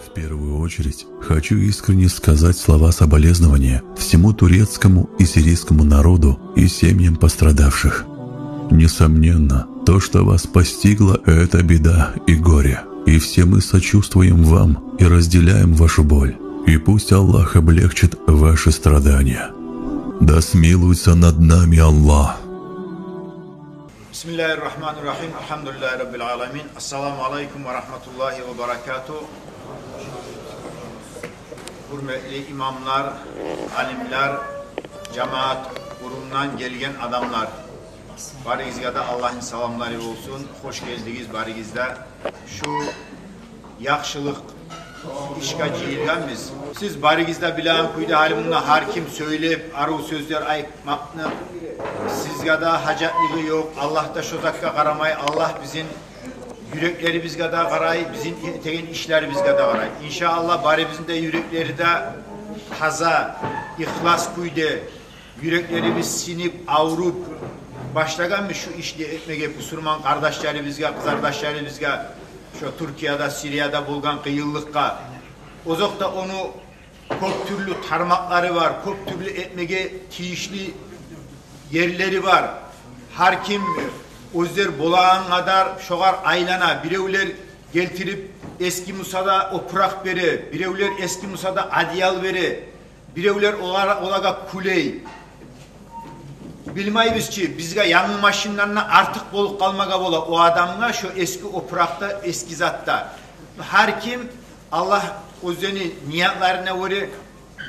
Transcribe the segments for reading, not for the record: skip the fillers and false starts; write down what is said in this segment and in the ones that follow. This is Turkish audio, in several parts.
В первую очередь, хочу искренне сказать слова соболезнования всему турецкому и сирийскому народу и семьям пострадавших. Несомненно, то, что вас постигло, это беда и горе, и все мы сочувствуем вам и разделяем вашу боль, и пусть Аллах облегчит ваши страдания. Да смилуется над нами Аллах. Bismillahirrahmanirrahim. Elhamdülillahi Rabbil alemin. Esselamu aleyküm ve rahmetullahi ve berekatuhu. Hürmetli imamlar, alimler, cemaat grubundan gelgen adamlar. Barigizde Allah'ın salamları olsun. Hoş geldiniz barigizde. Şu yakşılık işga cihilgenmiz. Siz barigizde bilen kuydu halimunda her kim söyleyip arı sözler ayıkmakını sizge da hacetliği yok. Allah da şu dakika karamay. Allah bizim yürekleri bizge da karay. Bizim tegen işleri bizge da karay. İnşallah bari bizim de yürekleri de taza, ihlas kuydu. Yüreklerimiz sinip, avrup başlagan mı şu işle etmege Müslüman kardeşleri bizge, kız kardeşleri bizge şu Türkiye'de, Suriye'de bulgan kıyıllıkka ozokta onu çok türlü tarmakları var, çok türlü etmege kiyişli yerleri var. Her kim özler bolağan kadar şoğar aylana, birevler geltirip eski Musa'da oprak beri, birevler eski Musa'da adiyal beri, birevler olaga kuley. Bilmeyiz ki bizge yanı maşinlerine artık bolup kalmaga bola o adamla şu eski oprakta, eski zatta. Her kim Allah özeni niyetlerine göre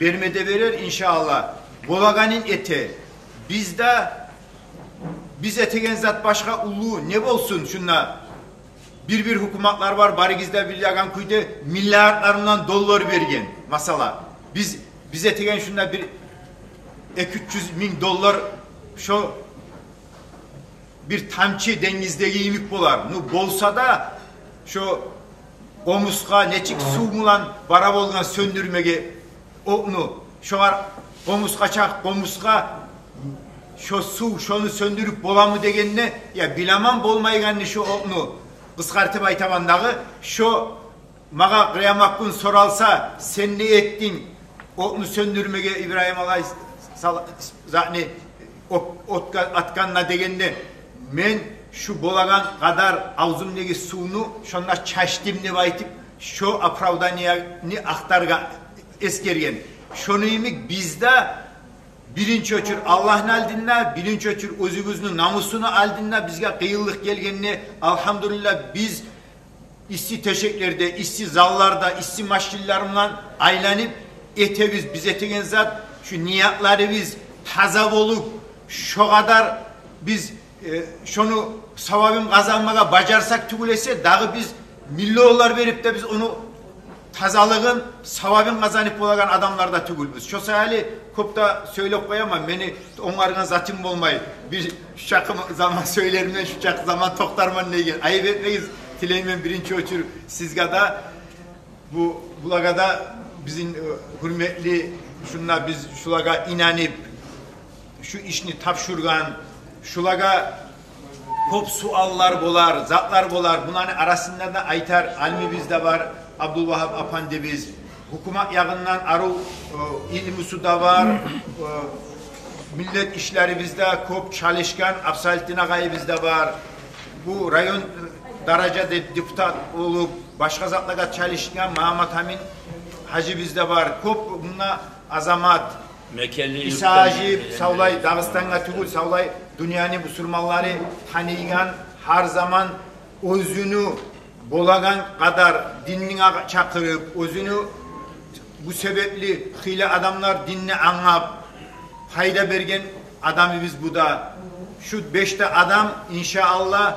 vermede verir inşallah. Bolaganın eti. Biz etegen zat başka ulu ne bolsun şunla. Bir hükümetler var barigizde bilyagan kuydu milyarlarından dolar vergen. Masala. Biz etegen şunla bir 200 bin dolar şu bir tamçı dengizdeki yemik bolar. Nu bolsa da şu omuska neçik su mulan bara bolgan söndürmege onu şu var omuska çak omuska şu su şonu söndürüp bolamı degenine ya bilemem bolmayganını şu onu kıskartıp aytamandağı şu maga kıyamakkın soralsa sen ne ettin onu söndürmege İbrahim Alay zani atkanla degenine men şu bolagan kadar ağzımdaki suyunu şonda çaştımını baytıp şu apravdaniyani aktarga eskergen. Şonu yemek bizde bilinç ölçür Allah'ın aldığında bilinç ölçür özümüzün namusunu aldığında bizge kıyıllık gelgenine elhamdülillah biz issi teşeklerde, issi zallarda, issi maşillarımla aylanıp biz etegen zat şu niyatları biz taza olup şu kadar biz şunu savabım kazanmaya bacarsak tügülese dağı biz milyonlar verip de biz onu tazalığın savabım kazanıp olagan adamlarda tügülbüz. Şu sayali kopta söylep koyamam beni onlarına zatım olmayı bir şakı zaman söylerimden şu şakı zaman toktarman ne gel. Ayıp etmeyiz tileymen birinci ölçür sizga da bu bulaga da bizim hürmetli şunla biz şulaga inanıp şu işini tapşurgan şulaga hop suallar bolar, zatlar bolar. Bunların arasında da aytar almi bizde var. Abdülvahap Apandi biz. Hükümet yağından aru ilmusu da var. Millet işleri bizde kop çalışkan Absaltin ağayı bizde var. Bu rayon daraca deputat olup başka zatlara çalışkan Mahmut Amin Hacı bizde var. Kop bununla azamat İsa'cı savlay Dağıstan'a tügül savlay dünyanın Müslümanları tanıyan her zaman özünü bolagan kadar dinine çakırıp özünü bu sebepli hile adamlar dinine anlap fayda bergen adamı biz bu da şu 5'te adam inşallah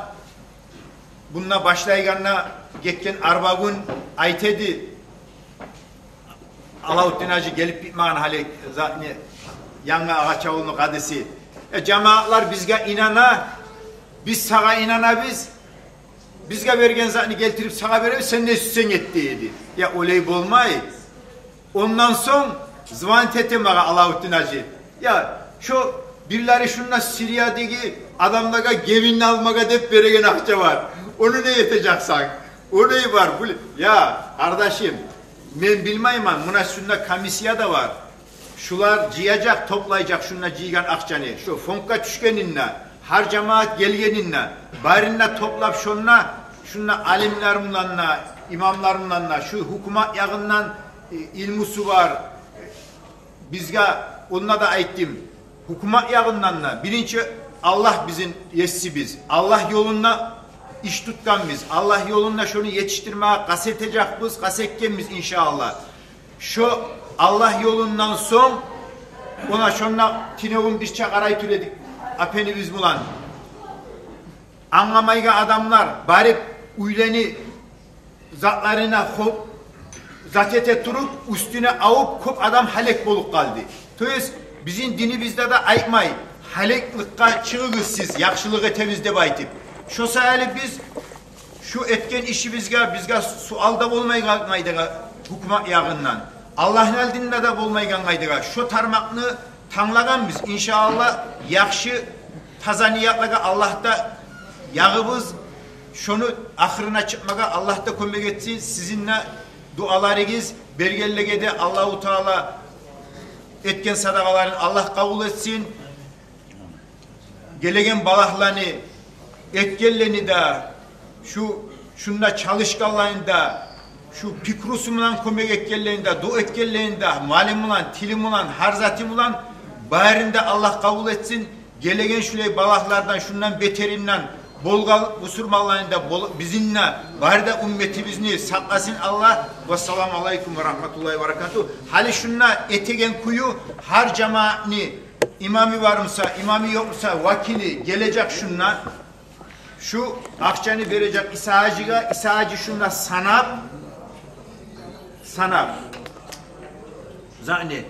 bununla başlayganla geçken arbagun aytedi Alaaddin Hacı gelip bitmeyen hali zaten yanına Ağaçaoğlu'nun kadesi. Cemaatlar bizge inana, biz sağa inana bizge vergen zaten getirip sağa verelim sen ne süsen ettiydi. Ya olay bolmay. Ondan son zvan tetem bağa Alaaddin Hacı. Ya şu birileri şunla Suriye'deki adamlara gevinini almaya dep vergen akça var. Onu ne yeteceksen? O ne var? Ya kardeşim men bilmeyim ama buna şunda komissiya da var. Şular ciyacak, toplayacak şunla ciğen akçanı. Şu fonka düşkeninle, har cemaat gelgeninle, bayrınla toplap şunla alimlerimle, imamlarımla, şu hukumat yağından ilmusu var. Bizge onunla da ayttim. Hukumat yağından birinci Allah bizim yetsi biz. Allah yolunda iş tutkan biz. Allah yolunda şunu yetiştirmeye kasetecek biz, kasekken biz inşallah. Şu Allah yolundan son ona şunla tinevun bir çakaray türedik. Apeni biz bulan. Anlamayga adamlar bari uyleni zatlarına zatete turup üstüne avup kop adam halek bolup kaldı. Toyuz bizim dini bizde de aytmay. Haleklikka çığız siz, yakşılık etemizde baytip. Şu sayılı biz şu etken işi bizge sualda olmayaydı hukumat yağından. Allah'ın eldinde de olmayaydı. Şu tarmakını tanlagan biz. İnşallah yakşı taza niyatlaga Allah'ta yağımız şunu ahırına çıkmaga Allah'ta kömek etsin. Sizinle dualarınız bergellege de Allahu Teala etken sadakaların Allah kabul etsin. Gelegen balahlarını etkelleni de şunla çalışkanlarını da şu pikrusumla kömek etkellerini de du etkellerini de malimle tilimle harzatimle bayrinde Allah kabul etsin. Gelegen şöyle balahlardan şundan beterinden bolgal usurmallarını da bizimle bayrida ümmetimizni saklasın Allah. Vesselamu aleyküm ve rahmetullahi ve berekatuhu. Hali şunla etegen kuyu har cemaatini İmami varımsa, imami yoksa vakili gelecek şunla şu akçanı verecek İsa'cı şunla sanap zani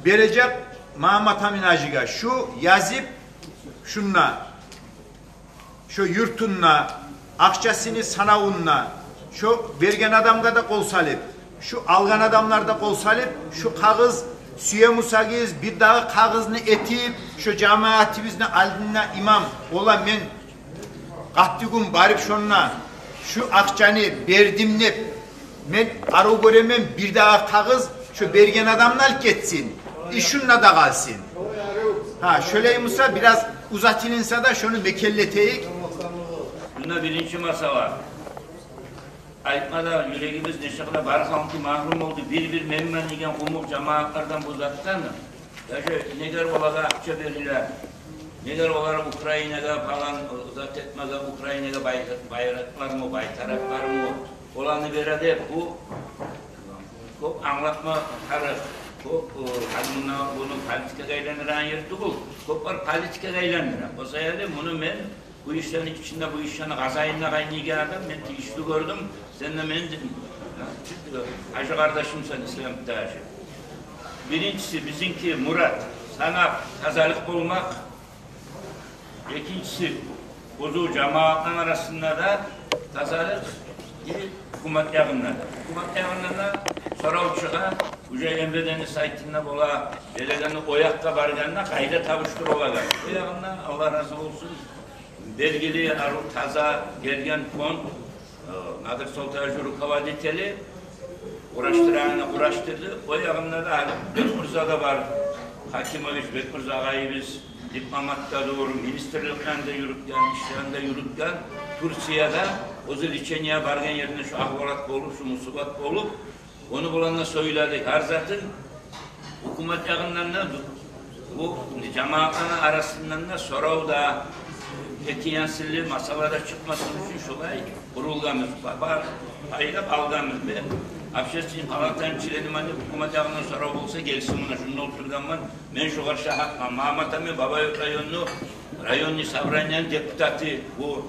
verecek Mahmut Aminacıga şu yazıp şunla şu yurtunla akçasını sanavunla şu vergen adamda da kol salip şu algan adamlarda kol salip şu kağız Süye Musagiz bir daha kağızını etip şu cemaatimizle aldığına imam ola men kattigum barip şonuna şu akçanı berdimlep men arı göremem bir daha kağız şu bergen adamlar ketsin işunla da kalsın. Ha şöyle Musa biraz uzatilinse da şunu mekelleteyik. Bunda birinci masa var. Aytmada yüreğimiz neşekle barkanki mahrum oldu. Bir memnun igen umuk cemaatlardan bu zattan neler olarak akça verirler. Neler olarak Ukrayna'da falan zat etmede Ukrayna'da bayraklar mı, baytaraklar mı olanı verede bu anlatma tarih. Bunu politika eğlendiren yer değil. Kopar politika eğlendiren. O sayede bunu ben bu işlerin içinde bu işlerin gazayında kaynayken adam ben işli gördüm. Sen de beni dinledin. Hacı kardeşim sen İslam'da hacı. Birincisi bizimki murat, sanat, tazalık bulmak. İkincisi buzu cemaatın arasında da tazalık hukumat yakınlarda. Hukumat yakınlarda sonra uçuğa Uca Emre'nin saytında bola, delegeni oyakta barganına kayda tavuştur olalar. O yakında Allah razı olsun. Belgili, taza, gergen fon, Nadir Soltaycı Rukavaditeli uğraştırdı. O yakında da Bekmurza'da var. Hakimoviç, Bekmurza ağayı biz diplomatta doğru, ministerlikten de yürütken, işlerinde yürütken, Türkiye'de o ziliçeniye bargan yerine şu ahvalat olup, şu musubat olup, onu bulanla söyledik. Harzatın hukumet yakından da bu cemaatların arasından da sorav da etiyansızlı masalara çıkmasın için şolay kurulgamız var. Ayıp algamız be. Abşesçiyim Allah'tan çilenim hani hukumet yakından sorav olsa gelsin buna şunu oturduğum ben şu karşı Mahmut Ami Babayurt rayonlu Savranyan deputatı bu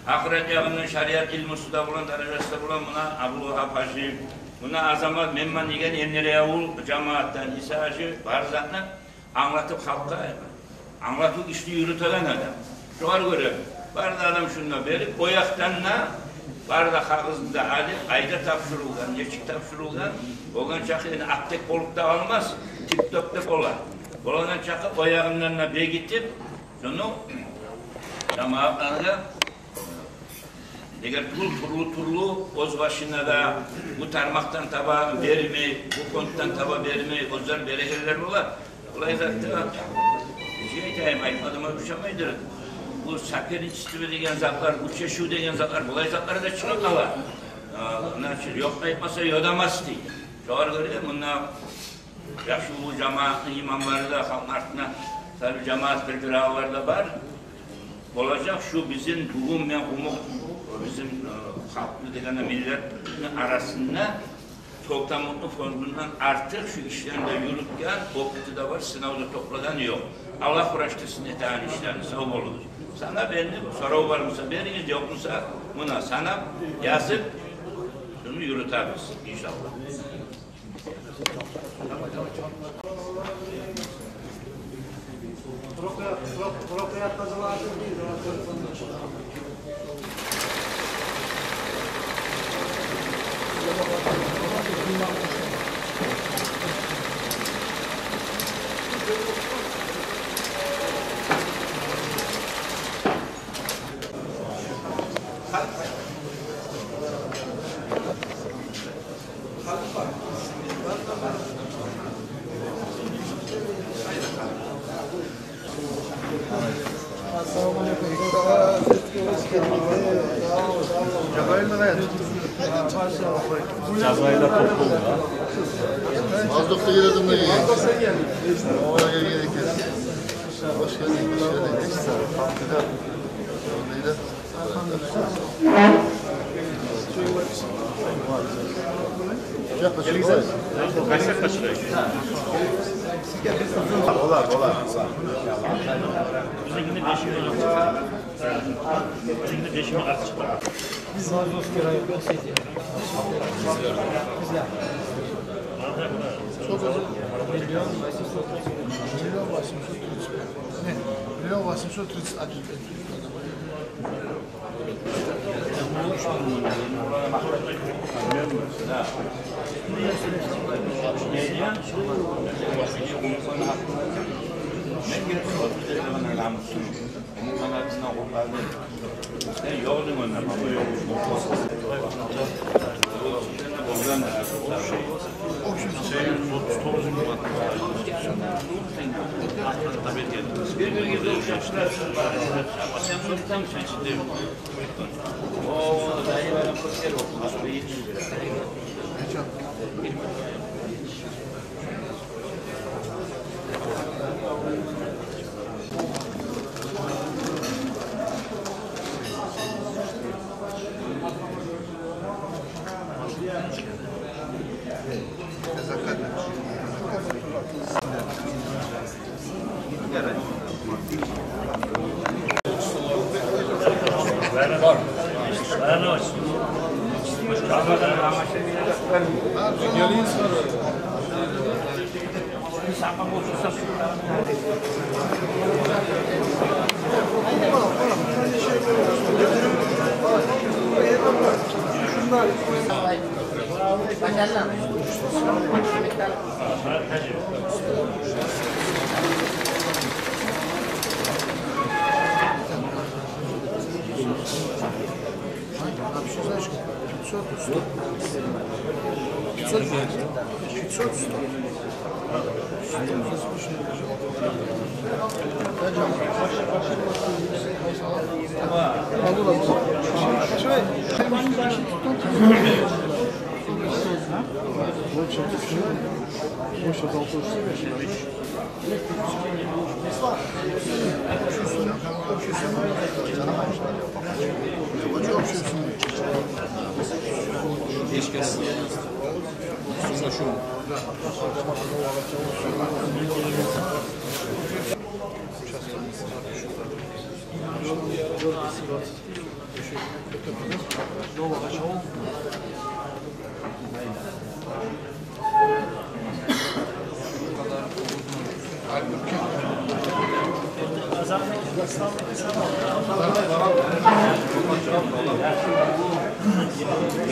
Ahiret yakından şariat ilmusu da bulan, derecesi bulan buna Ablu Hapacı, buna azamat memman igen Emnire Yavul cemaatten İsa'cı barzatına anlatıp halka anlatıp işte yürütelen adam. Şu var göre, barda adam şununla verip oyaktanla barda kağızında hali ayda tapşırılgan, geçik tapşırılgan, olan çakı aptek olup da almaz, tip-top olar. Olan çakı oyağınlarına begitip, şunu cemaatlarına Eğer turlu öz başına da bu tarmaktan taba verme, bu konudan taba verme, özler berekeler olar. Olay zaten diyeceğim aytmadığıma düşemaydır. Bu sakerin çiftimi degen zatlar, bu çeşu degen zatlar, olay zatları da çıkartmalar. Nasıl yok aytmasa yodamaz değil. Çoğar görüyor bunlar. Ya şu cemaatin imamları da halkın arasında tabi cemaat bildirağları da var. Olacak şu bizim doğum ve umut, bizim halklı degen milletin arasında çoktan mutlu fondundan artık şu işlerinde yürütken okulu da var, sınavda topladan yok. Allah uğraştırsın etağın işlerini, sağ olur. Sana belli, soru var mısa, veriniz yok musa, buna sana yazıp şunu yürütürüz inşallah. Prokreat kazılardı değil. Cazayla toplu ya. Mazdok'ta geldim de iyi. Oraya gerek yok. Hoş geldin, hoş geldin. Neyse, partide. Neydi? Yaklaşık. Kaç sefer kaçırıyor? Olar. Bizimkinde değişimi yok. Bizimkinde değişimi az çıktı. Biz var yok kirayı gösterdi. Bizler. Milyon 830 Birbirinize uçaklar sen sorutan mısın şimdi? O dahi veren proser olmaz.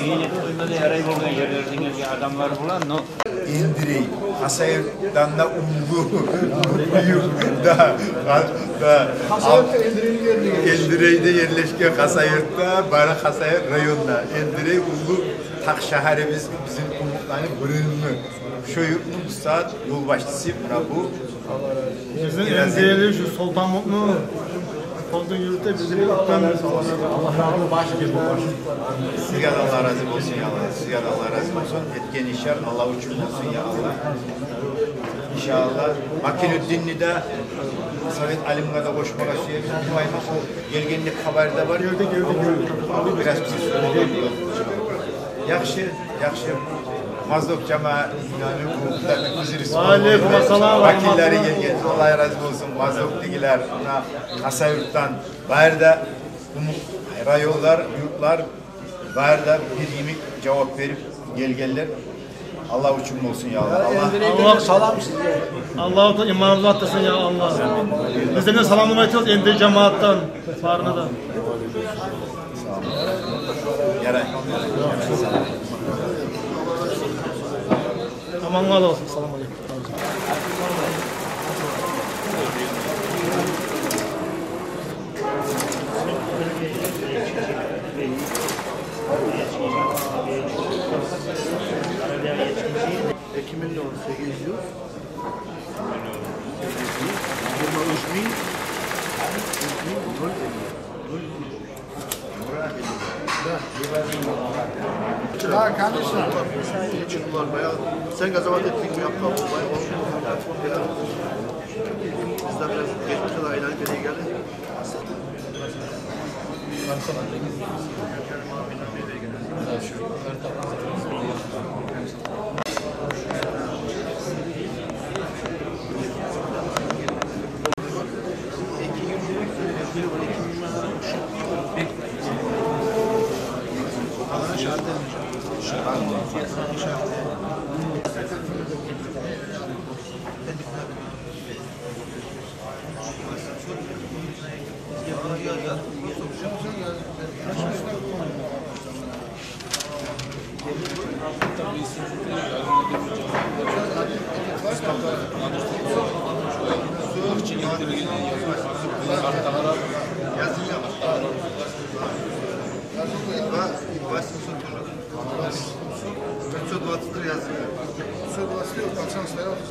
İyilik duymadı yarayı bulduğun yerlerden gelgen adamlar bulan no. endirey Kasayırt'tan da da Endirey'de yerleşken Kasayırt'ta bari Kasayırt rayonda Endirey Ulu tak şehirimiz bizim umutlarını bölümü şu yurtun bu saat yol başçısı bu Bizim en değerli şu Sultan Mutlu Fazla yürüte bizim yurttan Allah rahmet başı gibi başı. Sizge de Allah razı olsun ya Allah. Sizge de Allah razı olsun. Etken işler Allah uçun olsun ya Allah. İnşallah. Makinüddin'i de Samet Alim'e de koşmaya süreyiz. Bu ayma o gelgenlik haberi de var. Gördük. Biraz bir şey söyleyeyim. Yakşı. Mazluk cemaat inanı grupta üzürüz. Aleykümselam. Vakilleri gelgen. Allah razı olsun. Mazluk digiler. Ona Kasayurt'tan. Bayırda rayollar, yurtlar bayırda bir yemek cevap verip gelgenler. Allah uçum olsun ya Allah. Allah salam size. Allah'a da imanlı atlasın ya Allah. Bizden de selamlama ediyoruz Endi cemaattan, farnıdan. Yaray. Aman olsun. Selamun aleyküm. Ekim'in 800. Ya kardeşim. Çıktılar bayağı. Sen gazavat ettik mi yapma bayağı oldu. Biz de biraz geçmiş kadar eğlenceli geldi.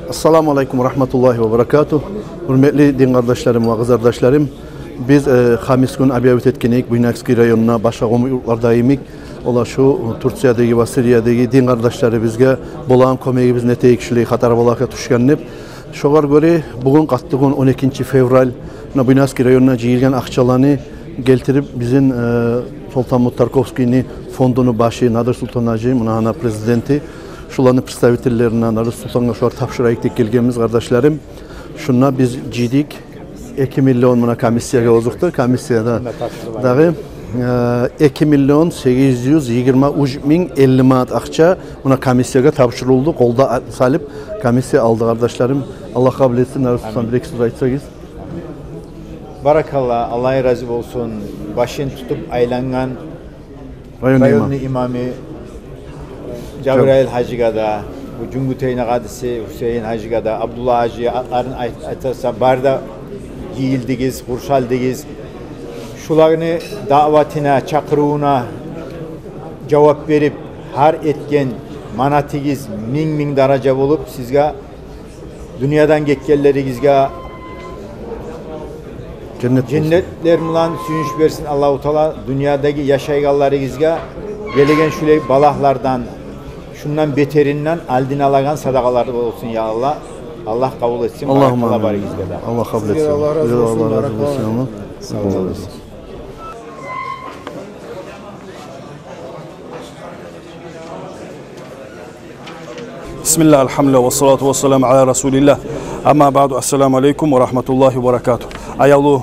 Assalamu alaikum ve rahmetullahi ve berekatuh. Hürmetli din kardeşlerim ve kız kardeşlerim. Biz Hamis gün abiyavet etkinlik Buynakski rayonuna başka yurtlardayımik. Ola şu Türkiye'deki ve Suriye'deki din kardeşleri bizge bolan kömeği biz neteyikşiliği hatar bolaka tuşkanıp. Şoğar göre bugün kattığın 12 fevral Buynakski rayonuna ciyilgen akçalarını geltirip bizim Sultan Mutarkovski'nin fondunu başı Nadir Sultan Hacı, Münahana prezidenti. Şulanın представительlerine Nadir Sultan'a şu an tapşırayıktık gelgemiz kardeşlerim. Şuna biz cidik 2 milyon buna komisyaya ozuktu. Komisyada dağı 2 milyon 823 bin 50 manat akça buna komisyaya tapşırıldı. Kolda salip komisya aldı kardeşlerim. Allah kabul etsin. Nadir Sultan bir ekstra aytsanız. Barakallah. Allah razı olsun. Başın tutup aylangan rayonlu imamı Cebrail Hacıgada, bu Cunguteyne Kadisi, Hüseyin Hacıgada, Abdullah Hacı, atların aytarsa barda giyildigiz, kurşaldigiz. Şularını davetine, çakırığına cevap verip har etken manatigiz min daraja olup sizge dünyadan gekkellerigizge cennetler milan suyunç versin Allah-u Teala dünyadaki yaşaygallarigizge gelegen şuley balahlardan şundan beterinden aldin alagan sadakalar olsun ya Allah. Allah kabul etsin. Allah'ım Allah kabul etsin. Allah razı olsun. Sağ olun. Bismillah, elhamdülillah ve salatu ve selamu ala Resulillah. Amma ba'du, esselamu aleyküm ve rahmetullahi ve berekatuhu. Ayalı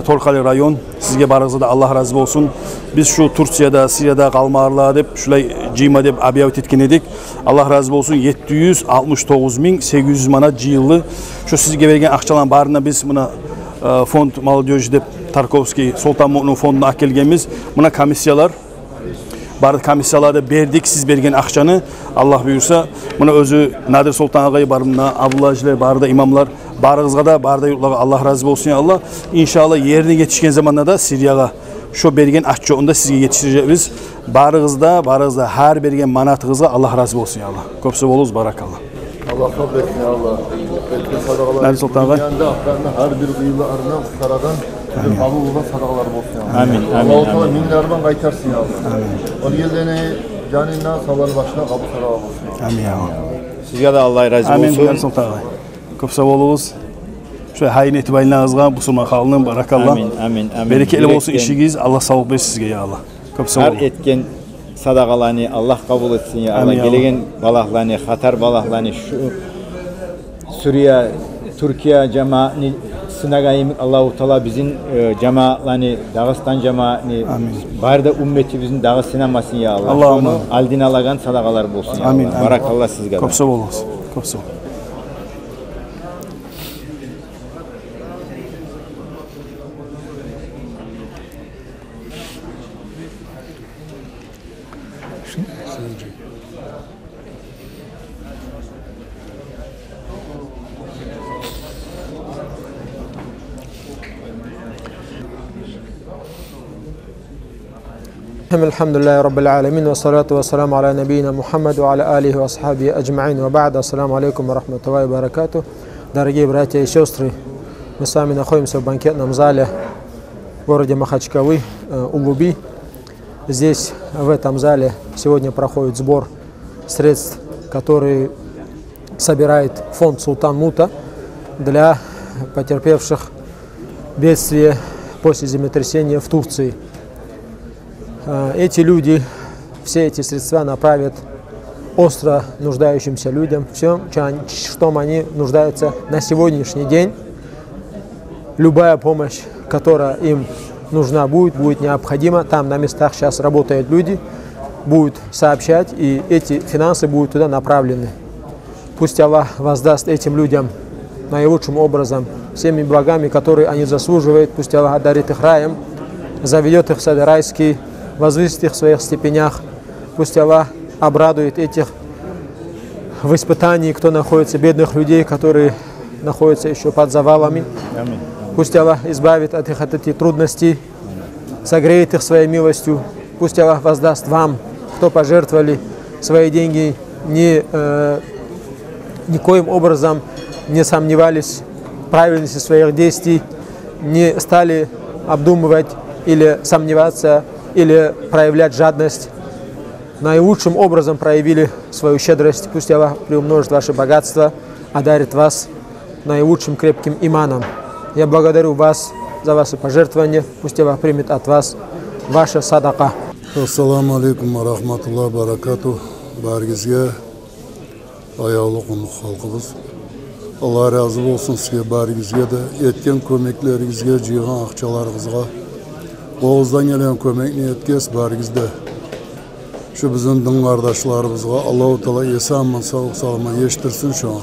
Torkali rayon, sizge barınızda da Allah razı olsun. Biz şu Türkiye'de, Suriye'de kalmarlar deyip, şulay cima deyip abiyavet etkin edik. Allah razı olsun 769.800 manat yıllı. Şu sizge vergen akçalan barına biz buna fond Молодежь deyip Tarkovski Sultan Mutlu'nun fonduna akkelgemiz. Buna komisyalar Barı komissiyalarda berdik, siz bergen akçanı. Allah buyursa, buna özü Nadir Sultan ağayı barında, Abdullahçılar, barda imamlar, barığızga da, barda yurtlaga Allah razı olsun ya Allah. İnşallah yerine yetişken zamanda da Siriyaga şu bergen akça onu da sizge yetiştireceğiz. Barığızda her bergen manatığızga Allah razı olsun ya Allah. Köpse oluz barakallah. Allah kabul etsin ya Allah. Nadir Sultan ağay. Her bir kıyılı arından karadan bizim kabul olan sadakalar olsun ya. Amin. Allah-u Teala minlerden kaytarsın ya Allah. Amin. O geldiğini canından sabahın başına kabul sadaka olsun. Amin ya Allah. Sizge de Allah razı Amin. olsun. Nadir Sultan ağay. Köpse oluz. Şu hayin etibarıyla ağızga bu sulman halının barakallah. Amin. Berekeli olsun işiniz. Allah sağlık versin sizge ya Allah. Köpse Her oluz. etken sadakalarını Allah kabul etsin ya Allah. Amin ya Allah. Gelegen balaklarını, Katar balaklarını, şu Suriye, Türkiye cemaatini sınagayım Allah-u Teala bizim cemaatlarını, Dağıstan cemaatini, bari de ümmetimizin dağı sinemasın ya Allah. Allah'ım. Onu aldin alagan sadakalar bulsun ya Amin. Allah. Barakallah sizge de. Köpse oluz. Köpse oluz. Elhamdülillahi Rabbil alemin ve salatu ve selamu ala nebiyyina Muhammed ve ala alihi ve ashabihi ecma'in ve ba'd. Assalamu alaikum ve rahmatullahi ve barakatuh. Дорогие братья и сестры, мы с вами находимся в банкетном зале в городе Махачкалы, Улуби. Здесь, в этом зале, сегодня проходит сбор средств, который собирает фонд Султан Мута для потерпевших бедствие после землетрясения в Турции. Эти люди, все эти средства направят остро нуждающимся людям, всем, что они нуждаются на сегодняшний день. Любая помощь, которая им нужна будет необходима. Там на местах сейчас работают люди, будут сообщать, и эти финансы будут туда направлены. Пусть Аллах воздаст этим людям наилучшим образом всеми благами, которые они заслуживают. Пусть Аллах одарит их раем, заведет их в сады райские, возвысит их в своих степенях. Пусть Аллах обрадует этих в испытании, кто находится, бедных людей, которые находятся еще под завалами. Пусть Аллах избавит от их от этих трудностей, согреет их своей милостью. Пусть Аллах воздаст вам, кто пожертвовали свои деньги, никоим образом не сомневались в правильности своих действий, не стали обдумывать или сомневаться, или проявлять жадность. Наилучшим образом проявили свою щедрость. Пусть Аллах приумножит ваше богатство, одарит вас наилучшим крепким иманом. Я благодарю вас за ваши пожертвования. Пусть Аллах примет от вас ваша садака. Ассаламу алейкум ва рахматуллахи ва баракату. Баргизге аяулы құнық халқыбыз. Allah razı olsun sizге barigizge de etken kömekleringizge, jıygan akçalarınızga. Oğuzdan gelen kömek niyetkes barigizde. Şu bizim din kardeşlerimizge Allah-u Teala esaman sağlık salama yeştirsin şu an.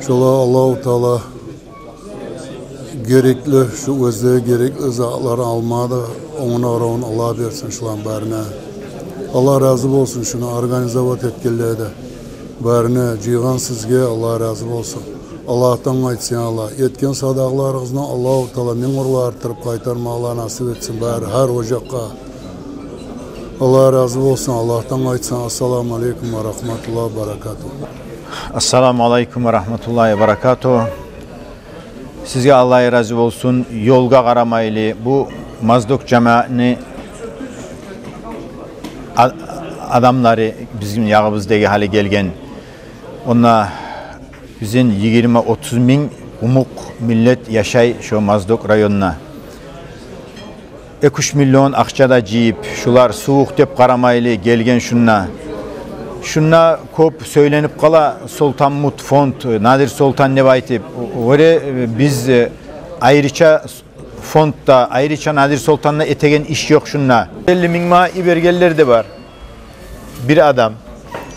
Şola Allah-u Teala gerekli, şu özlüğe gerekli zatları almada onun aravun Allah versin şulan barine. Allah razı olsun şunu organizavat etkileri de. Barine, jıygan sizge Allah razı olsun. Allah'tan aytsın Allah. Etken sadaqlarınızdan Allah-u Teala minğurlar artırıp kaytarmalar nasip etsin bari her ocakka. Allah razı olsun. Allah'tan aytsın. Assalamu aleykum ve rahmetullahi ve barakatuhu. Assalamu aleykum ve rahmetullahi ve barakatuhu. Sizge Allah razı olsun. Yolga qaramaylı bu Mazdok cemaatini adamları bizim yağımızdaki hale gelgen ona bizim 20-30 bin umuk millet yaşay şu Mazdok rayonuna. 2 milyon akçada ciyip şular soğuk dep qaramaylı gelgen şunna. Şunna köp söylenip kala Sultan Mut fond Nadir Sultan ne baytip öyle biz ayrıca fondda ayrıca Nadir Sultan'la etegen iş yok şunna. 50 bin ma ibergeller de var. Bir adam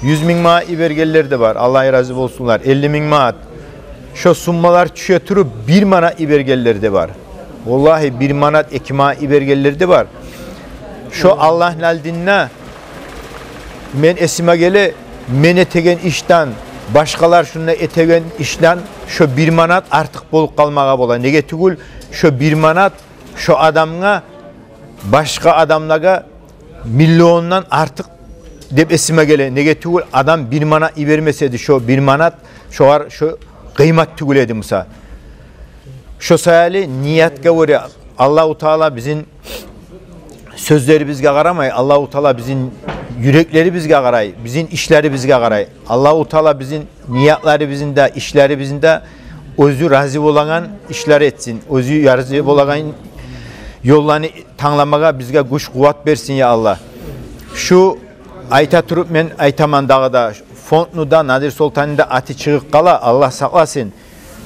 100 bin ma ibergeller de var. Allah razı olsunlar. 50 bin maat. Şu summalar çüye turu 1 mana ibergeller de var. Vallahi 1 manat ekima ibergeller de var. Şu Allah'ın aldinne men esime gele men etegen işten başkalar şuna etegen işten şu bir manat artık bolup kalmağa bola. Nege tugul şu bir manat şu adamga başka adamlara milyondan artık dep esime gele. Nege tugul adam bir manat vermeseydi şu bir manat şu kıymet tugul edi Musa. Şu sayali niyetke göre Allah-u Teala bizim sözleri bizge qaramay, Allah-u Teala bizim yürekleri bizge qaray, bizim işleri bizge qaray. Allah-u Teala bizim niyetleri bizinde, işleri bizinde özü razı bolan işler etsin. Özü razı bolan yollarını tanlamağa bizge güç kuvvet versin ya Allah. Şu ayta turup men aytaman dağda, Fontnu'da, Nadir Sultan'da ati çıkıp kala Allah saklasın.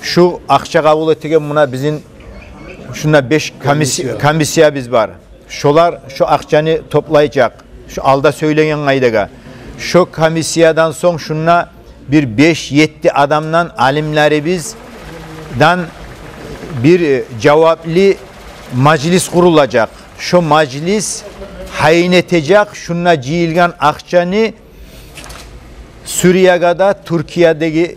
Şu akça kabul ettiğim buna bizim şuna 5 komisya biz var. Şolar şu akçanı toplayacak. Şu alda söyleyen aydaga. Şu komisyadan son şuna bir 5-7 adamdan alimleri bizden bir cevaplı meclis kurulacak. Şu meclis hayin edecek. Şuna cihilgen akçanı Suriye'de, Türkiye'deki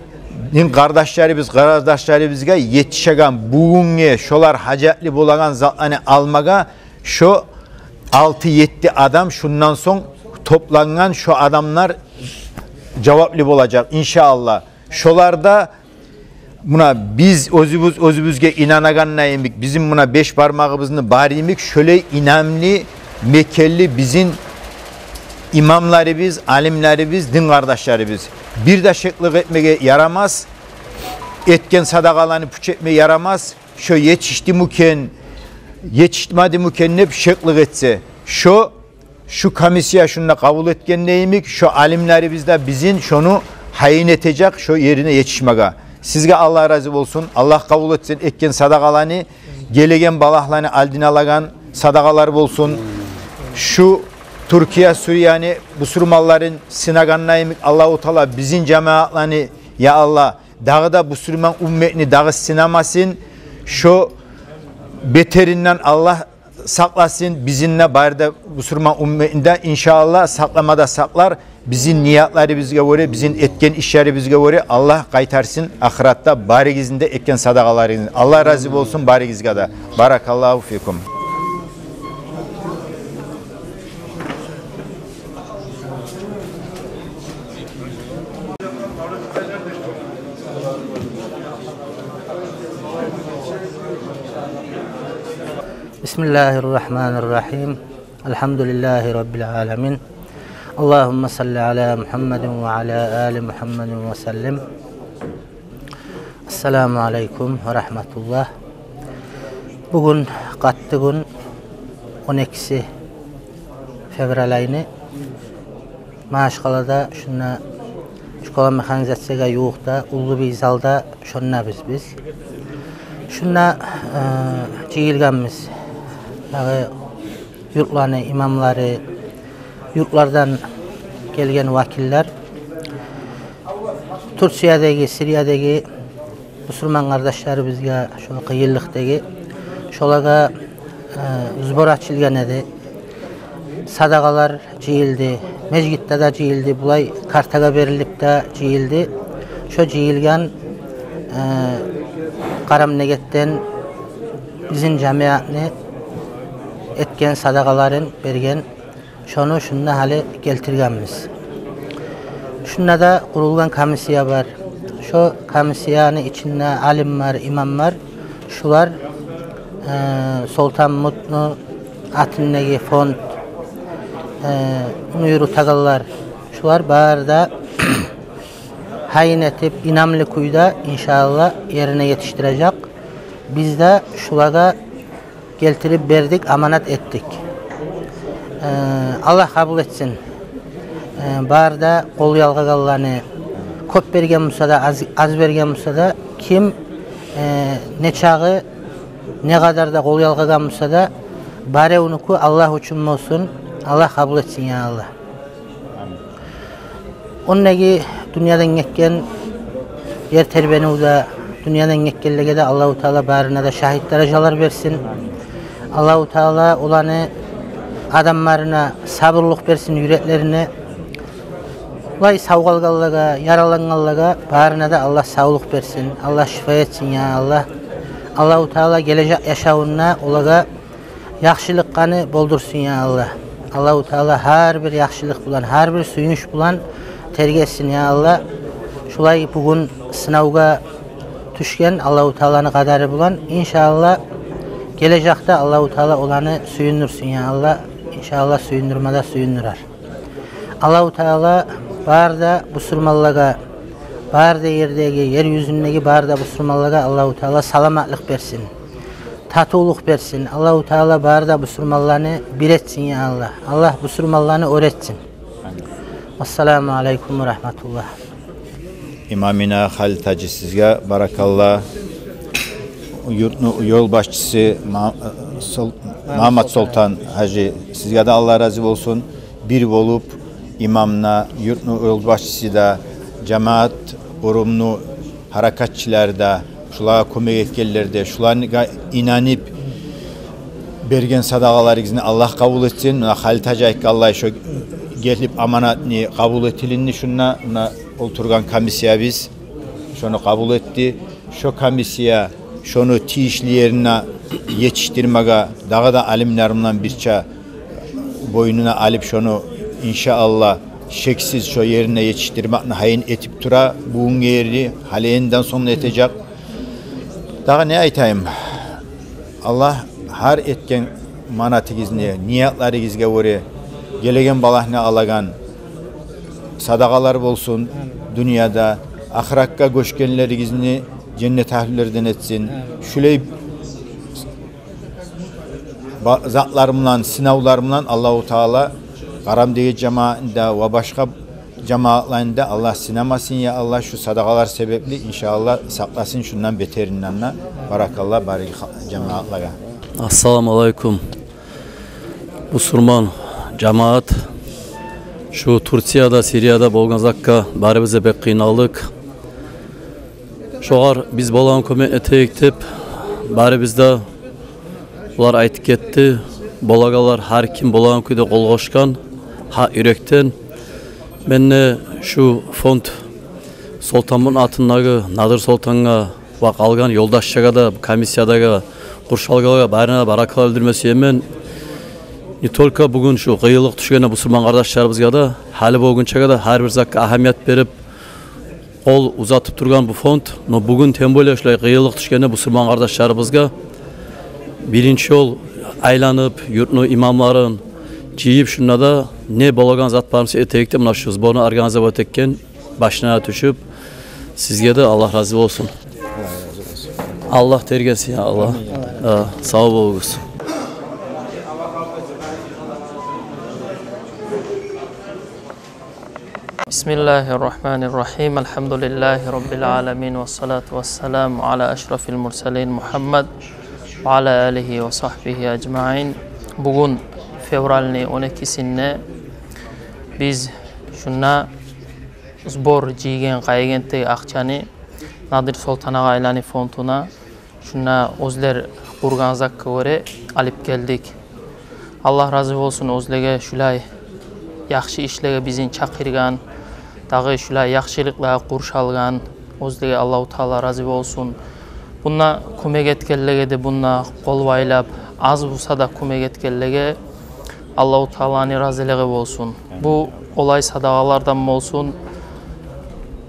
kardeşlerimizge yetişegen bugünge şolar hacetli bolagan zatlarını almaga şu 6-7 adam şundan son toplanan şu adamlar cevaplı olacak inşallah. Şolarda buna biz özümüzge inanaganlayımik bizim buna 5 parmağımızını barimik şöyle inamlı mekelli bizim imamlarımız, alimlerimiz, din kardeşlerimiz. Bir de şeklik etmeye yaramaz. Etken sadakalarını puç etmeye yaramaz. Şu yetişti müken, yetişmedi müken hep şeklik etse. Şu komisya şunu kabul etken neyimik, şu alimlerimiz de bizim şunu hayin edecek, şu yerine yetişmeye. Sizge Allah razı olsun. Allah kabul etsin. Etken sadakalarını, gelegen balaklarını aldin alagan sadakalar olsun. Şu Türkiye, Suriye'ni bu Sürmalların sınaganlayımık Allah-u Teala bizim cemaatlarını ya Allah dağda bu Sürman ümmetini dağı sınamasın. Şu beterinden Allah saklasın. Bizimle barda bu Sürman ümmetinde inşallah saklamada saklar. Bizim niyetleri bizge göre, bizim etken işleri bizge göre Allah kaytarsın ahiratta bari gizinde etken sadakalarını. Allah razı olsun bari gizgada. Barakallahu fikum. Bismillahirrahmanirrahim. Elhamdülillahi Rabbil alemin. Allahümme salli ala Muhammedin ve ala ali Muhammedin ve sellem. Esselamu aleyküm ve rahmetullah. Bugün kattı gün 12 fevral ayını Maşkala'da şuna şkola mekanizasyega yoğukta ulu bir zalda şunna biz. Şuna çiğilgenmiz. Yurtlarını, imamları, yurtlardan gelgen vakiller Türkiye'deki, Suriye'deki Müslüman kardeşlerimizge şu kıyıllıktaki şolaga zbor açılgan edi. Sadakalar cihildi, mecgitte de cihildi, bulay kartaga verilip de cihildi. Şu cihilgen Karam Neget'ten bizim camiatını etken sadakaların bergen şunu şunna hale geltirgenmiz. Şunna da kurulgan komisya var. Şu komisyanın içinde alim var, imam var. Şular Sultan Mutlu Atınegi fond Nuyuru Tagallar. Şular bağırda hayin etip inamlı kuyuda inşallah yerine yetiştirecek. Biz de şulara geltirip verdik, amanat ettik. Allah kabul etsin. Barda kol yalgagalarını köp bergen olsa da az bergen olsa da kim ne çağı ne kadar da kol yalgagan olsa da bari unuku Allah için olsun. Allah kabul etsin ya Allah. Onnegi dünyadan geçken yer terbiyeni da dünyadan geçkenlege de Allah-u Teala barına da şahit dereceler versin. Allah-u Teala olanı adamlarına sabırlık versin yüreklerine. Ulay savgalgallaga, yaralangallaga barına da Allah sağlık versin. Allah şifa etsin ya Allah. Allahu Teala gelecek yaşamına olaga yaxşılık kanı boldursun ya Allah. Allahu Teala her bir yaxşılık bulan, her bir suyunç bulan tergetsin ya Allah. Şulay bugün sınavga düşken Allahu Teala'nın kadarı bulan inşallah gelecekte Allahu Teala olanı suyundursun ya Allah. İnşallah suyundurmada suyundurar. Allahu Teala barda busurmallaga, barda yerdeki, yeryüzündeki barda busurmallaga Allahu Teala salamatlık versin. Tatuluk versin. Allahu Teala barda busurmallarını bir etsin ya Allah. Allah busurmallarını öğretsin. Assalamu alaikum ve rahmetullah. İmamina Halit Hacı sizge barakallah. Yol başçısı Muhammed Sultan Hacı sizge de Allah razı olsun. Bir olup imamna, yurtnu yol başçısı da cemaat urumnu harakatçılarda, şulara kömek etkenlerde, şulara inanıp bergen sadaqalarınızı Allah kabul etsin. Halit Hacı Allah şu gelip amanatını kabul etilini şuna oturgan komisya biz şunu kabul etti. Şu komisya şunu tiyişli yerine yetiştirmeye daha da alimlerimden birçe boynuna alıp şunu inşallah şeksiz şu yerine yetiştirmekle hayin etip tura buğun yeri haleyinden sonra etecek. Daha ne aytayım? Allah her etken manatigizne, niyatlarigizge göre gelegen balahne alagan sadakalar olsun dünyada ahirakka göçkenlerigizni cennet ahlilerden etsin. Şuley zatlarımla, sınavlarımla Allahu Teala Karamdegi cemaatinde ve başka cemaatlarında Allah sinemasın ya Allah şu sadakalar sebeple inşallah saklasın şundan beterinden. Barakallah bari cemaatlara. Assalamu alaikum. Musulman cemaat şu Türkiye'de, Suriye'de bolganzakka bari bize pek kıynalık. Şoğar biz bolan kömekle teyiktip bari bizde ular aytıp ketti. Bolagalar her kim bolan kuyda kol koşkan ha yürekten. Ben şu fond Sultan'ın atındaki Nadir Sultan'a bak algan yoldaşçıga da komisyadaga kurşalgaga barına baraka öldürmesi yemen ne tolka bugün şu kıyılık düşkene Müslüman kardeşlerimizge da hali bugünçe da her bir zakka ahamiyet verip kol uzatıp durgan bu fond no bugün tembole şulay kıyılık düşkene Müslüman kardeşlerimizge birinci yol aylanıp yurtnu imamların ciyip şuna da ne bolagan zat barımsı etekte mına şu bunu organize etekken başına düşüp sizge de Allah razı olsun. Allah tergesi ya Allah. Sağ olunuz. Bismillahirrahmanirrahim. Elhamdülillahi Rabbil alemin. Ve salatu ve selamu ala eşrafil mursalin Muhammed ve ala alihi ve sahbihi ecmain. Bugün fevralni 12'sinde biz şuna zbor cigen qaygente akçani Nadir Sultan'a aylani fontuna şuna özler burganzak göre alıp geldik. Allah razı olsun özlege şulay yaxşı işlege bizin çakırgan dağı şulay yaxşılıkla kurşalgan özlege Allahu Teala razı olsun. Bunna kömek etkenlege de bunna kol baylap az bulsa da kömek etkenlege Allahu Teala'nın razılығы olsun. Bu olay sadaqalardan olsun.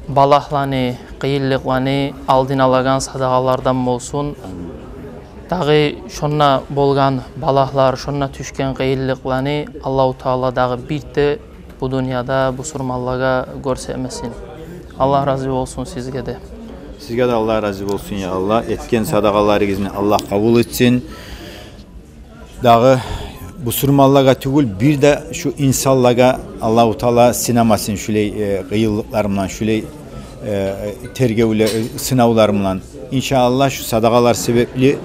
Balaqlani, qiyinliqlani aldın alagan sadaqalardan olsun. Dağı şonna bolgan balaqlar, şonna düşken qiyinliqlani Allahu Teala dağı birde bu dünyada bu surmallaga görsemesin. Allah razı olsun sizge de. Sizge de Allah razı olsun ya Allah. Etken sadaqalarınızı Allah kabul etsin. Dağı bu surmallaga tügül bir de şu insanlaga Allahu Teala sinemasın şuley kıyıllıklarımla şuley tergevle sınavlarımla inşallah şu sadakalar sebepli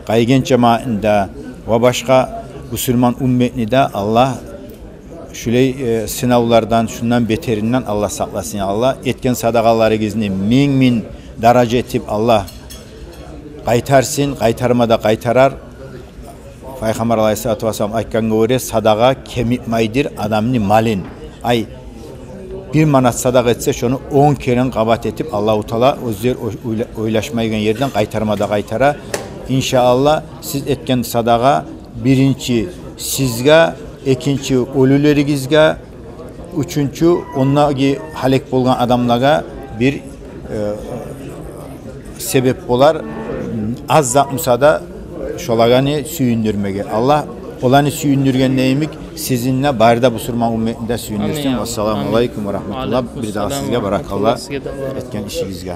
kaygen cemaatinde ve başka Müslüman ümmetini de Allah şuley sınavlardan şundan beterinden Allah saklasın ya Allah etken sadakalarınızı min derece etip Allah kaytarsın kaytarmada kaytarar Peygamber Aleyhisselatü Vesselam aytkan göre sadaqa kemitmaydır adamın malin. Ay bir manat sadaka etse şunu 10 kere qabat etip Allahu Teala özler oylaşmaygan yerden qaytarmada qaytara. İnşallah siz etken sadaqa birinci sizge, ikinci ölüleringizge, üçüncü onlarga halek bolgan adamlarga bir sebep bolar. Az zatmısa da şolagani süyündürmege. Allah olanı süyündürgen neyimik sizinle barda bu Müslüman ümmetinde süyündürsün. Vesselamu aleyküm ve rahmetullah. Bir daha sizge barakallah etken işinizge.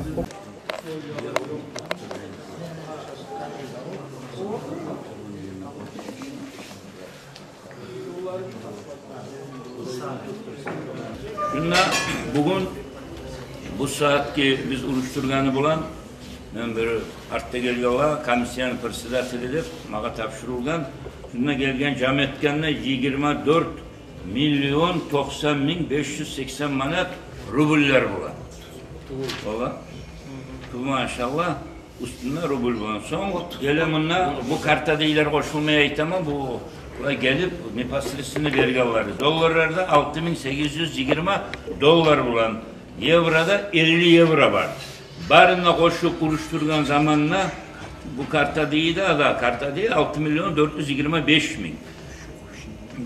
Şunda bugün bu saat ki biz uruşturganı bulan ben bir artta geliyorlar komisyon presidentlidir mağa tapşırılgan şuna gelgen cam etkenle 24 milyon 90 bin 580 manat rubuller bulan. Ola. Maşallah üstünde rubul bulan. Son gelemunla bu kartada iler koşulmaya aytama bu gelip mipasrisini vergileri. Dolarlarda 6820 dolar bulan. Euroda 50 euro var. Barına koşup kuruşturgan zamanla bu karta değil de karta değil 6 milyon 425 bin.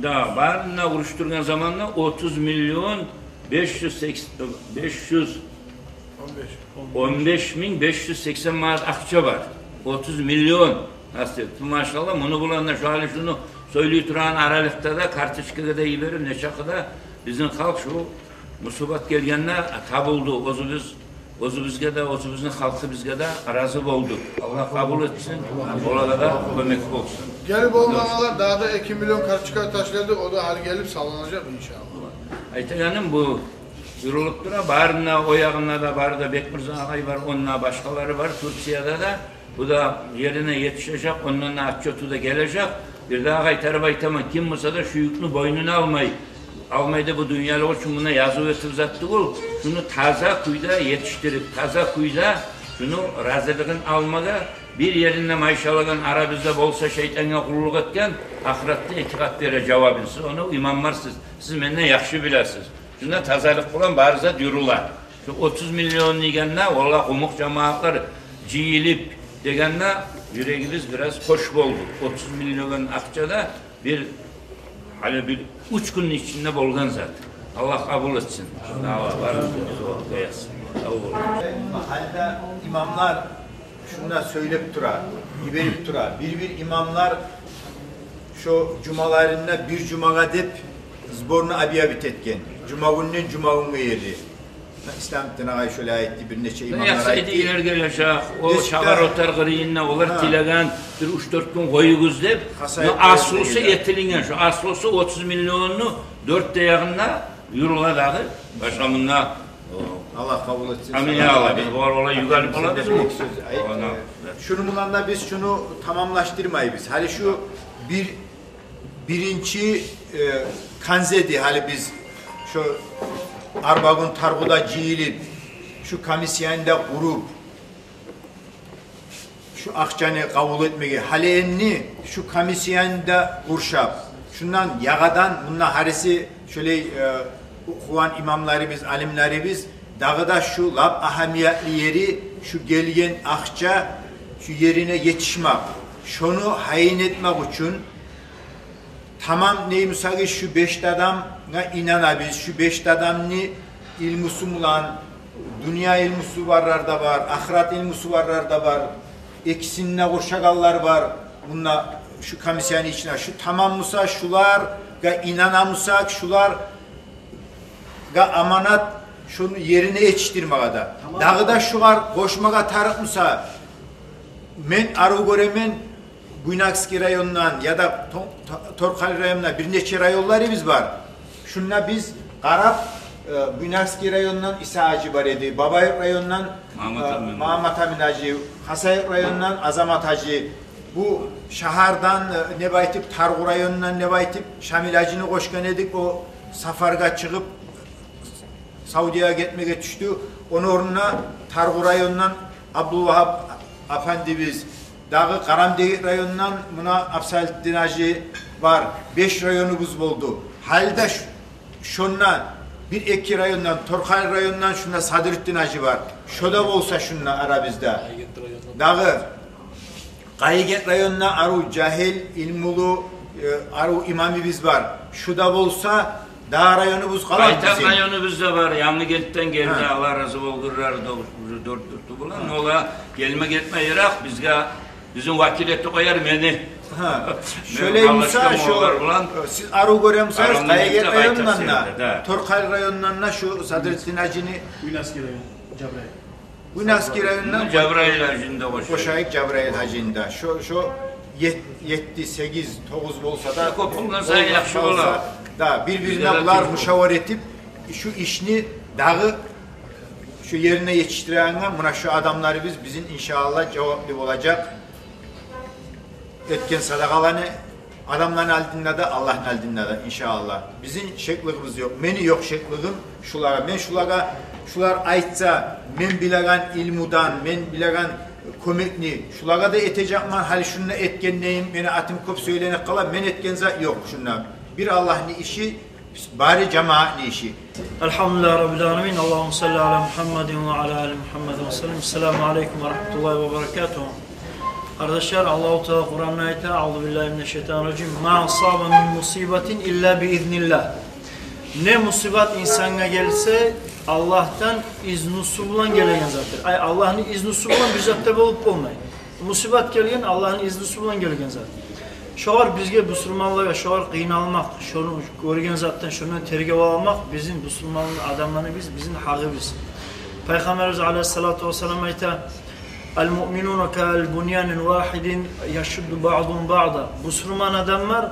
Da barına kuruşturgan zamanla 30 milyon 515 bin 580 manat akça var. 30 milyon. Nasıl? Maşallah bunu bulanlar şu hali şunu söylüyor duran aralıkta da kartışkada da iyi verir ne çakıda bizim halk şu musibat gelgenler tabuldu. Ozu bizge de, ozu bizim halkı bizge de razı olduk. Allah kabul etsin, orada da kömek olsun. Gelip olmamalar daha da 2 milyon kartışka taşladı, o da hal gelip sallanacak inşallah. Ayteganim bu yürürlük dura, barına, o yağına da barda Bekmirza ağay var, onunla başkaları var, Türkiye'de de. Bu da yerine yetişecek, onunla Akçotu da gelecek. Bir daha ağay tarif aytamam, kim olsa da şu yükünü boynuna almayı bu dünyalı için buna yazı ve tırzattı ol. Şunu taza kuyuda yetiştirip, taza kuyuda şunu razılığın almada bir yerinde maşallahın arabizde bolsa şeytana kulluk etken ahirette etikat vere cevabınız. Onu imamlarsınız. Siz benden yaxşı biləsiniz. Şunda tazalık olan barıza dürüler. Şu 30 milyon degenler, valla umuk cemaatlar ciyilip degenler yüreğimiz biraz hoş oldu. 30 milyon akçada bir hani bir 3 günün içinde bolgan zaten. Allah kabul etsin. Allah var. Mahallede imamlar şuna söyleyip dura, iberip dura. Bir imamlar şu cumalarında bir cumaga dep zborunu abiyabit etken. Cuma gününün cuma günü yedi. İslam dinine şöyle ayetti bir neçe imamlar ayetti. Sayıda ilerge yaşa, o çağar otar gırıyınla olur tilegan bir 3-4 gün koyuguz deyip aslısı yetilingen şu aslısı 30 milyonunu 4 dayağında yürüla dağı başlamında Allah kabul etsin. Amin ya Allah. Biz bu arada yukarı olabilir mi? Şunu bundan biz şunu tamamlaştırmayı biz. Hani şu birinci kanzedi hani biz şu Arbagın targuda ciyilip şu komisyonda kurup şu akçanı kabul etmeye haleyenni şu komisyonda kurşap şundan yağadan bundan harisi şöyle okuyan imamlarımız, alimlerimiz dağda şu lab ahamiyetli yeri şu gelgen akça şu yerine yetişmek şunu hayin etmek için tamam neymişsagi şu 5 adam'a inanabiz. Şu 5 adamni ilmusu mulan, dünya ilmusu varlar da var, ahiret ilmusu varlar da var, eksinine koşakallar var. Bununla şu komisyonun içine şu tamam mısa şular ga inanamusak şular ga amanat şunu yerine yetiştirmeye da. Dağda şular koşmağa tarık mısa men arı göremen Buynakski rayonundan ya da Torkali rayonundan bir neçe rayonlarımız var. Şunla biz Arap Buynakski rayonundan İsa Hacı var idi. Babayık rayonundan Mahmut Amin Hacı, Hasayık rayonundan Azamat Hacı. Bu şahardan ne baytip Targu rayonundan ne baytip Şamil Hacı'nı koşkan edik. O safarga çıkıp Saudi'ye gitmeye düştü. Onun oruna Targu rayonundan Abdülvahap Efendimiz dağı Karamdeyik rayonundan buna Absalettin Hacı var. 5 rayonumuz oldu. Halde şundan bir iki rayondan, Torkay rayonundan şunda Sadrettin Hacı var. Şoda olsa şunla arabizde. Dağı Kayıget rayonundan Aru Cahil, İlmulu, Aru İmamibiz var. Şuda olsa dağ rayonumuz kalan bizim. Baytak rayonumuz da var. Yanlıget'ten geldi. Allah razı olgurlar. Dört bulan. Ola gelme gitme yarak bizge bizim vakileti koyar beni. Şöyle Musa siz Aru görüyorsunuz Kayıget rayonundan da Torkay rayonundan da şu Sadrettin Hacı'nı Uynaski rayonu, Cebrail. Uynaski rayonundan Cebrail Hacı'nda Koşayık Cebrail Hacı'nda. Şu 7, 8, 9 olsa da kopundan sen yaxşı olar. Da birbirine bunlar müşavir etip şu işini dağı şu yerine yetiştirenler buna şu adamları bizim inşallah cevaplı olacak. Etken sadakalarını adamların aldığında da Allah'ın aldığında da inşallah. Bizim şekliğimiz yok. Meni yok şekliğim şulara. Ben şular aytsa men bilagan ilmudan, men bilagan komekni şulara da etecekman hali şununla etkenleyim beni atım kop söylenek kala men etkenza yok şunlar. Bir Allah'ın işi bari cemaatli işi. Elhamdülillah Rabbil Alemin. Allahümme salli ala Muhammedin ve ala ali Muhammedin ve sellem. Selamun Aleyküm ve Rahmetullahi ve Berekatuhu. Kardeşler Allah-u Teala Kur'an'ın ayeti Euzubillahimineşşeytanirracim. Ma asaba min musibetin illa biiznillah. Ne musibet insana gelse Allah'tan iznusu bulan gelen zaten. Ay Allah'ın iznusu bulan bir zaten olup olmayın. Musibet gelen Allah'ın iznusu bulan gelen zaten. Şoğar bizge Müslümanlığa şoğar kıynalmak, şunu görgen zaten şunu tergev almak bizim Müslüman adamlarını bizim hakkı biz. Peygamberimiz Aleyhissalatu vesselam ayette El-mu'minun ka'l-bunyanin vahidin yashuddu ba'dun ba'da. Müslüman adamlar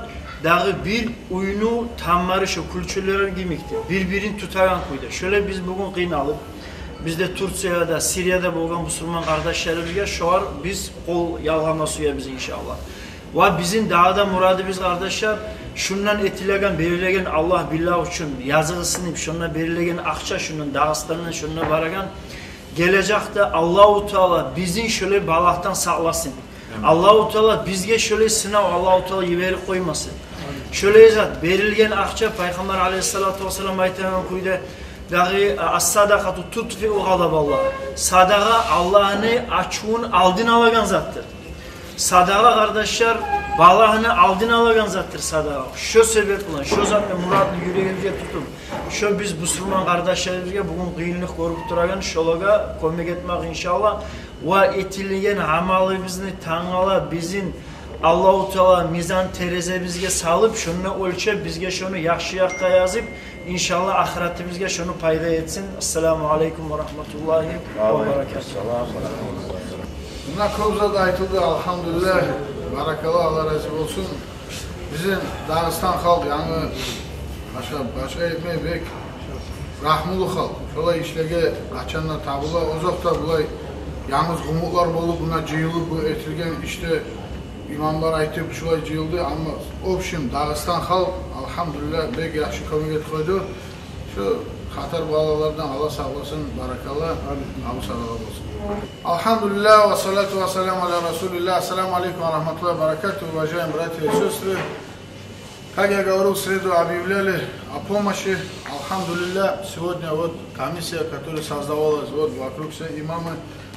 dağı bir uyunu tammarı şu kültürler gimikti. Birbirini tutaran koydu. Şöyle biz bugün kıynalıp bizde Türkiye'de, Suriye'de bulunan Müslüman kardeşlerimizge şoğar biz kol yalgama suya biz inşallah. Ve bizim dağda muradı biz kardeşler şundan etilegen, belirlegen Allah billah için yazılısını şundan belirlegen akça şundan Dağıstan'dan şundan baragan gelecekte Allah-u Teala bizim şöyle balaktan saklasın. Allah-u Teala bizge şöyle sınav Allah-u Teala yiveri koymasın. Şöyle zat verilgen akça Peygamber Aleyhissalatu vesselam ayetinden kuydu dahi as-sadakatu tutfi'u gadaballah. Sadaka Allah'ını açığın aldın alagan zattır. Sadaka kardeşler balağını aldın alagan zattır sadaka. Şu sebeple şu zaten muradlı yüreğimize tutun. Şu biz Müslüman kardeşlerimizge bugün kıyınlık korup duragan şolaga koymak etmek inşallah. Ve etilgen amalımızı tanala bizim Allah-u Teala mizan tereze bizge salıp şunu ölçüp bizge şunu yaxşı yakta yazıp inşallah ahiretimizge şunu payda etsin. Esselamu Aleyküm ve Rahmetullahi ve Berekatuhu. Bunlar Kovza'da aytıldı, elhamdülillah, barakallah, Allah razı olsun. Bizim Dağıstan halk, yani başka etmeyi bek, rahmulu halk. Şolay işlege açanlar tabula, uzakta bulay, yalnız umutlar bolup, buna cıyılıp, bu etilgen işte imamlar aytıp şolay cıyıldı ama opşim Dağıstan halk, elhamdülillah, bek yaxşı komiget koydu. Şu Hatar bağlalardan Allah sağ olasın, barakallah, Allah sağ olsun. Elhamdülillah ve salatu ve selamu ala Resulillah. Assalamu alaikum wa rahmatullahi wa barakatuh. Уважаемые братья и сестры, как я говорил в среду, объявляли о помощи. Алхамдулилля, сегодня вот комиссия, которая создавалась вот вокруг все имамы,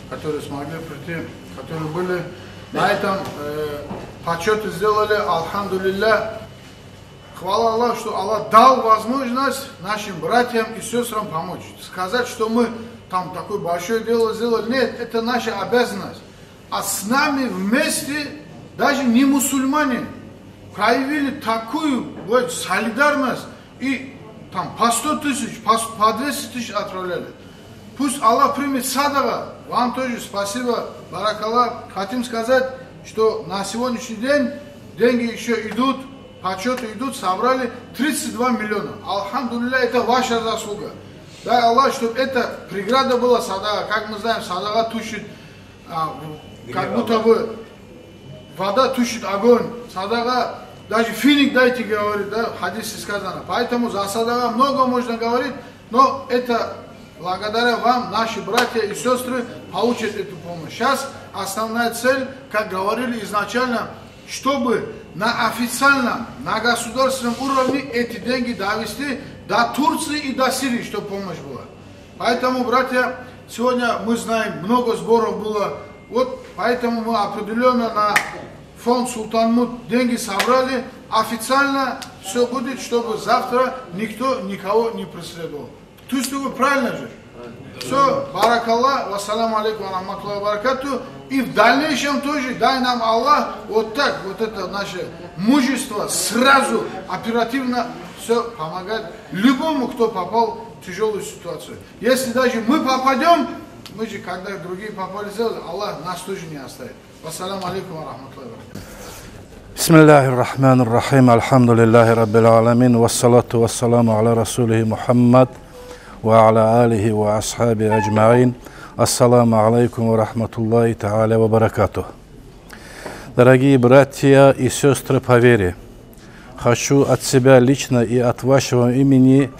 которые смогли прийти, которые были на этом почеты сделали. Алхамдулилля, хвала Аллаху, что Аллах дал возможность нашим братьям и сестрам помочь. Сказать, что мы там такое большое дело сделали. Нет, это наша обязанность. А с нами вместе даже не мусульмане проявили такую вот солидарность и там по 100 тысяч, по 200 тысяч отправляли. Пусть Аллах примет садака. Вам тоже спасибо, баракаллах. Хотим сказать, что на сегодняшний день деньги еще идут, почеты идут, собрали 32 миллиона. Алхамдулилля, это ваша заслуга. Дай Аллах, чтобы эта преграда была садака. Как мы знаем, садака тушит, как будто бы вода тушит огонь. Садака, даже финик дайте говорит, да, в хадисе сказано. Поэтому за садака много можно говорить, но это благодаря вам наши братья и сестры получат эту помощь. Сейчас основная цель, как говорили изначально, чтобы на официальном, на государственном уровне эти деньги довести до Турции и до Сирии, чтобы помощь была. Поэтому, братья, сегодня мы знаем, много сборов было. Вот поэтому мы определенно на фонд Султанмуд деньги собрали. Официально все будет, чтобы завтра никто никого не преследовал. То есть вы правильно же? Все, баракаллах, вассаламу алейкум, рахматуллахи баракату. И в дальнейшем тоже дай нам Аллах вот так, вот это наше мужество сразу, оперативно все помогать любому, кто попал в тяжелую ситуацию. Если даже мы попадем, мы же, когда другие попали, Аллах нас тоже не оставит. Вассаламу алейкум, рахматуллахи баракату. Бисмиллахир-рахманир-рахим. Альхамдулиллахи раббил аламин. Вассалату вассаламу аля расулихи Мухаммад ва аля алихи ва асхаби аджмаин. Ассаламу алейкум ва рахматуллахи та'аля ва баракатух. Дорогие братья и сестры по вере, хочу от себя лично и от вашего имени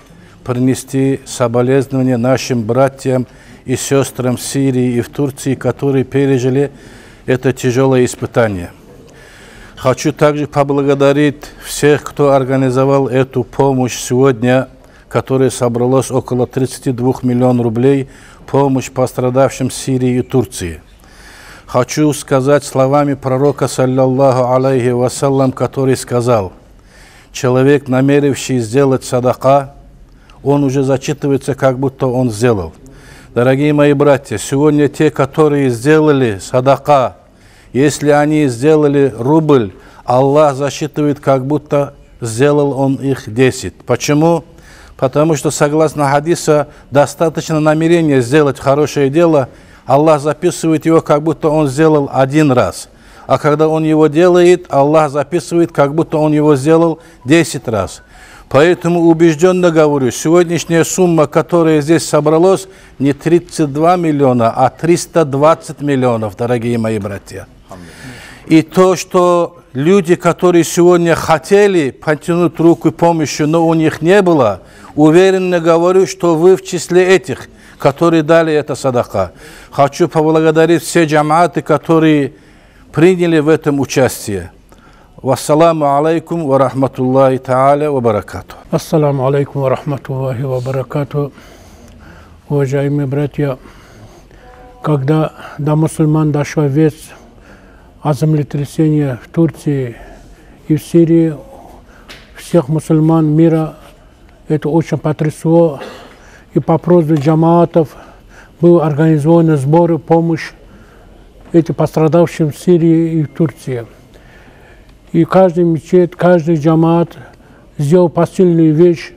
принести соболезнования нашим братьям и сестрам в Сирии и в Турции, которые пережили это тяжелое испытание. Хочу также поблагодарить всех, кто организовал эту помощь сегодня, которая собралась около 32 миллионов рублей, помощь пострадавшим в Сирии и Турции. Хочу сказать словами пророка, саллаллаху алейхи вассалям, который сказал: человек, намеривший сделать садака, он уже зачитывается, как будто он сделал. Дорогие мои братья, сегодня те, которые сделали садака, если они сделали рубль, Аллах засчитывает, как будто сделал он их 10. Почему? Потому что, согласно хадиса, достаточно намерения сделать хорошее дело, Аллах записывает его, как будто он сделал один раз. А когда он его делает, Аллах записывает, как будто он его сделал 10 раз. Поэтому убежденно говорю, сегодняшняя сумма, которая здесь собралась, не 32 миллиона, а 320 миллионов, дорогие мои братья. И то, что люди, которые сегодня хотели протянуть руку помощи, но у них не было, уверенно говорю, что вы в числе этих, которые дали это садака. Хочу поблагодарить все джамааты, которые приняли в этом участие. Вассаламу алейкум ва рахматуллахи та'аля ва баракату. Ассаламу алейкум ва рахматуллахи ва баракату. Уважаемые братья, когда до мусульман дошла весть о землетрясении в Турции и в Сирии, всех мусульман мира это очень потрясло. И по просьбе джамаатов был организованы сборы, помощь этим пострадавшим в Сирии и в Турции. И каждый мечеть, каждый джамаат сделал посильную вещь.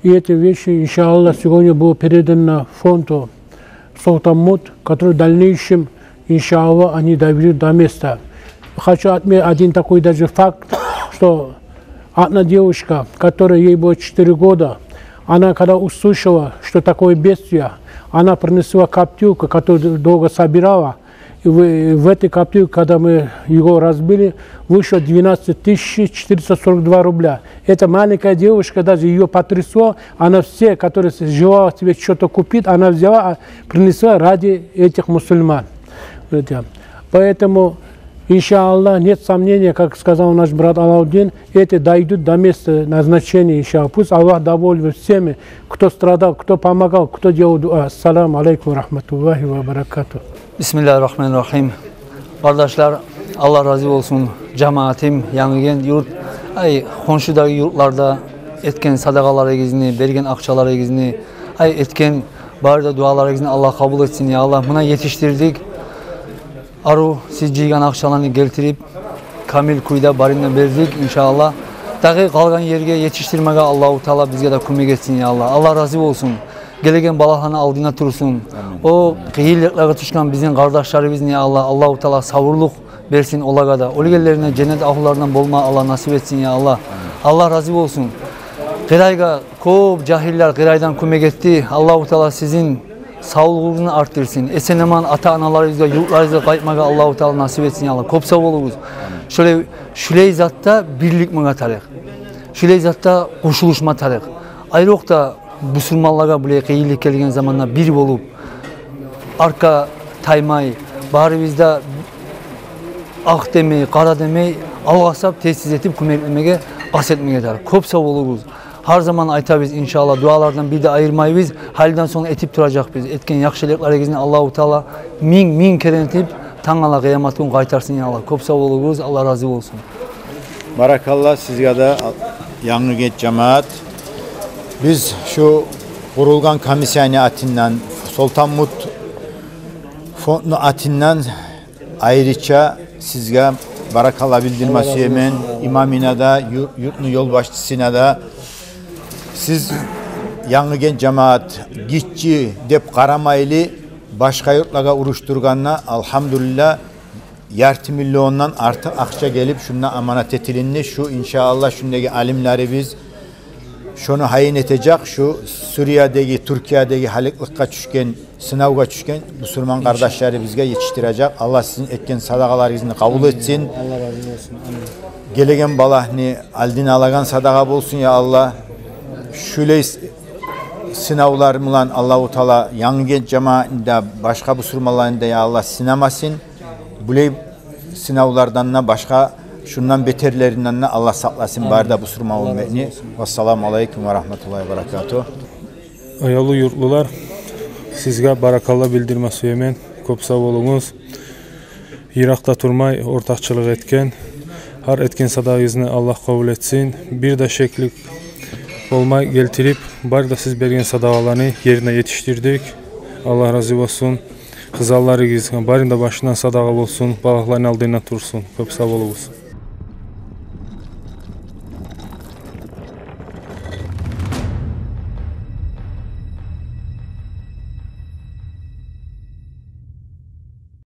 И эти вещи, иншаллах, сегодня было передано фонду Султанмуд, который в дальнейшем, иншаллах, они доведут до места. Хочу отметить один такой даже факт, что одна девушка, которая ей было 4 года, она когда услышала, что такое бедствие, она принесла коптилку, которую долго собирала. И в этой коптилке, когда мы его разбили, вышло 12 442 рубля. Эта маленькая девушка, даже ее потрясло, она все, которые желала себе что-то купить, она взяла, принесла ради этих мусульман. Поэтому, иншаллах, нет сомнения, как сказал наш брат Алаудин, эти дойдут до места назначения, иншаллах. Пусть Аллах доволен всеми, кто страдал, кто помогал, кто делал дуа. Ассаламу алейкум рахматуллахи ва баракату. Bismillahirrahmanirrahim. Kardeşler, Allah razı olsun. Cemaatim, yanıgen yurt, komşudaki yurtlarda etken sadakaları gizini, bergen akçaları gizini, etken bari duaları gizini Allah kabul etsin ya Allah. Buna yetiştirdik. Aru siz cigan akçalarını getirip kamil kuyda barına verdik inşallah. Dahi kalgan yerge yetiştirmeye Allah-u Teala bizge de kömek etsin ya Allah. Allah razı olsun. Gelegen balahana aldığına tursun. O kıyılıklara düşkan bizim kardeşlerimiz ya Allah. Allah-u Teala savurluk versin olaga da. Olgellerine cennet ahullarından bolma Allah nasip etsin ya Allah. Allah razı olsun. Kırayga kop cahiller kıraydan kömek etti. Allah-u Teala sizin sağlığınızı arttırsın. Eseneman ata analarınızla yurtlarınızla kayıtmaga Allah-u Teala nasip etsin ya Allah. Kop sağ olunuz. Şöyle şüleyzatta birlik mi atarık. Şüleyzatta koşuluşma atarık. Ayrıca da musulmanlara buraya iyilik gelgen zamanda bir bolup arka taymay bari bizde ak demey, kara demey algasap tesis etip kömeklemege kasetmege dar. Köp sağ olunuz. Her zaman aytabız inşallah dualardan bir de ayırmayız. Halden sonra etip duracak biz. Etken yakşılıklara gizini Allahu Teala min kere etip tangala kıyamet gün kaytarsın ya Allah. Köp sağ olunuz. Allah razı olsun. Barakallah sizge de Yangi Genç Cemaat. Biz şu kurulgan komisyonu atinden Sultanmut Fondu atinden ayrıca sizge barakallah bildirmesi yemin imamine da yurtnu yol başçısına da siz Yangi Genç Cemaat gitçi dep karamaylı başka yurtlara uruşturganla elhamdülillah yartı milyondan artık akça gelip şuna amanet etilinli şu inşallah şundaki alimleri biz şunu hayin edecek şu Suriye'deki Türkiye'deki haliklikka düşken sınavga düşken Müslüman kardeşleri bizge yetiştirecek. Allah sizin etken sadakalarınızı kabul etsin. Allah razı olsun. Amin. Gelegen balahni aldin alagan sadaka bolsun ya Allah. Şöyle sınavlarımla Allah-u Teala Yangi Genç Cemaatinde başka Müslümanlarında ya Allah sinemasın. Böyle sınavlardan başka şundan beterlerinden Allah saklasın bari da Müslüman ümmetini. Vesselamu aleyküm ve rahmetullahi ve berekatuhu. Ayalı yurtlular, sizge barakallah bildirme söylemen, köp sağ olunuz. Irak'ta turmay ortakçılık etken, her etken sadağınızı Allah kabul etsin. Bir de şeklik olmay geltirip, bari da siz bergen sadağalarını yerine yetiştirdik. Allah razı olsun. Kızalları gizgen, bari da başından sadağa olsun, balakların aldığına tursun. Köp sağ olunuz.